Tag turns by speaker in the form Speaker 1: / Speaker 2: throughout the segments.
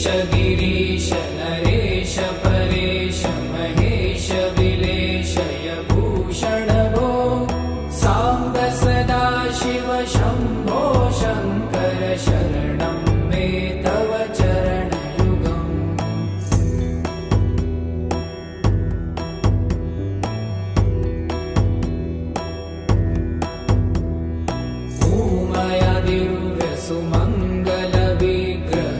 Speaker 1: ईश गिरीश नरेश परेश महेश विलेशय भूषण भो साम्ब सदा शिव शम्भो शङ्कर शरणं मे तव चरणयुगम् उमया दिव्य सुमङ्गल विग्रहयालिङ्गित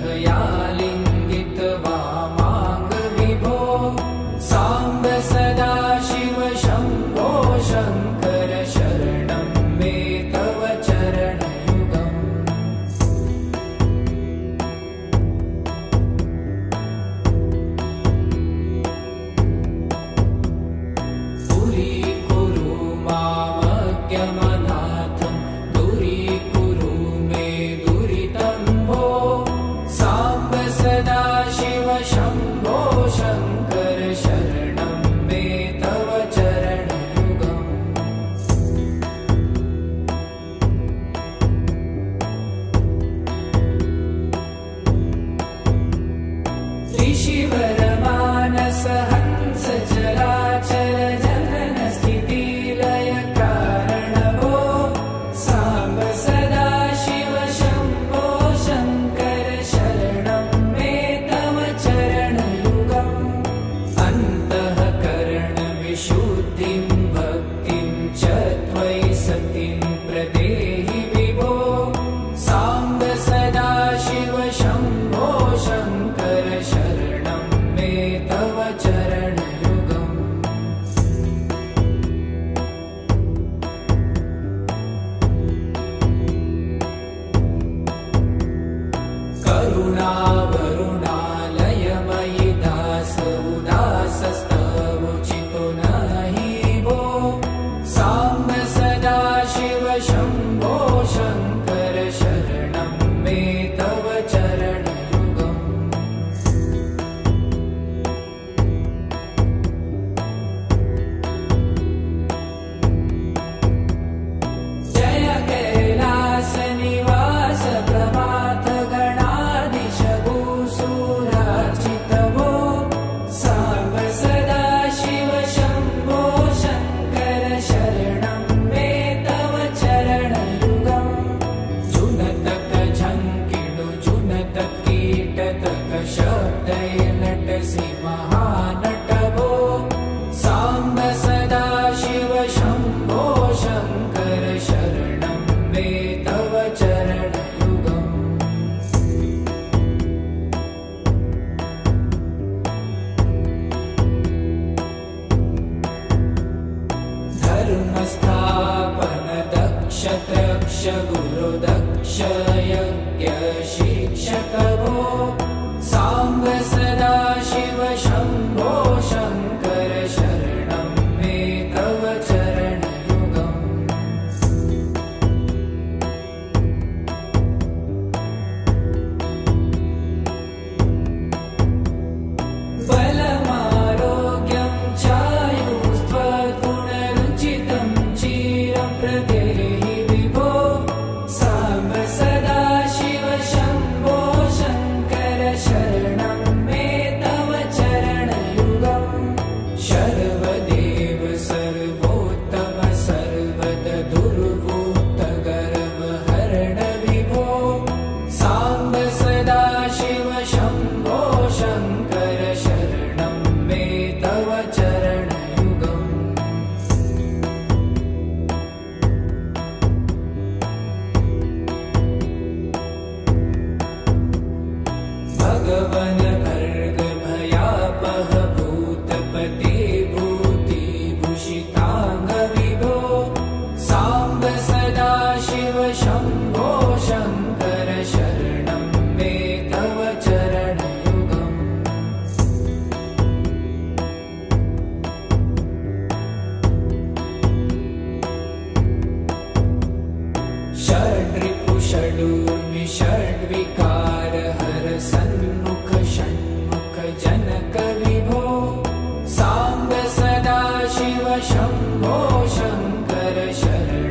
Speaker 1: वामाङ्ग विभो साम्ब सदा शिव शम्भो शङ्कर शरणं मे तव चरणयुगम् दूरीकुरु मामज्ञमनाथं दूरीकुरु मे दुरितं भो साम्ब सदा शिव शम्भो शङ्कर शरणं मे तव चरणयुगम् ऋषिवरमानस हंस चराचर जनन स्थिति लय कारण भो साम्ब सदा शिव शम्भो शङ्कर शरणं मे तव चरणयुगम् अन्तःकरण विशुद्धिं भक्तिं च त्वयि सतिं प्रदेहि विभो साम्ब सदा शिव शम्भो शङ्कर शरणं मे तव चरणयुगम् करुणावरुणालयमयि दास उदासस्तवोचितो नहि भो साम्ब सदा शिव शम्भो शङ्कर शरणं मे तव चरणयुगम् जय कैलास निवास प्रभात गणाधीश भूसुरार्चित भो साम्ब सदा शिव शम्भो शङ्कर शरणं मे तव चरणयुगम् जुनतक झङ्किडु जुनतक कीटतक शब्दैर्नटसि महानट भो साम्ब सदा शिव शम्भो शङ्कर शरणं मे तव चरणयुगम् धर्मस्थापन दक्ष त्रक्ष गुरुदक्ष यज्ञ शिक्षक भो साम्ब सदा शिव शम्भो शङ्कर शरणं मे तव चरणयुगम् बलमारोग्यं चायुस्त्वगुणरुचितं चिरं प्रदेहि विभो साम्ब सदा शिव शम्भो शङ्कर शरणं मे तव चरणयुगम् शर्वदेव सर्वोत्तम सर्वद दुर्वूत गर्वहरण विभो साम्ब सदा शिव शम्भो शङ्कर शरणं मे तव चरणयुगम् भगवन भर्ग भयापह भूतपते भूतिभूषिताङ्ग विभो साम्ब सदा शिव शम्भो शङ्कर शरणं मे तव चरणयुगम् षड्रिपु षडूर्मि षड्विकार हर सन्मुख षण्मुख जनक विभो साम्ब सदा शिव शम्भो शङ्कर शरणं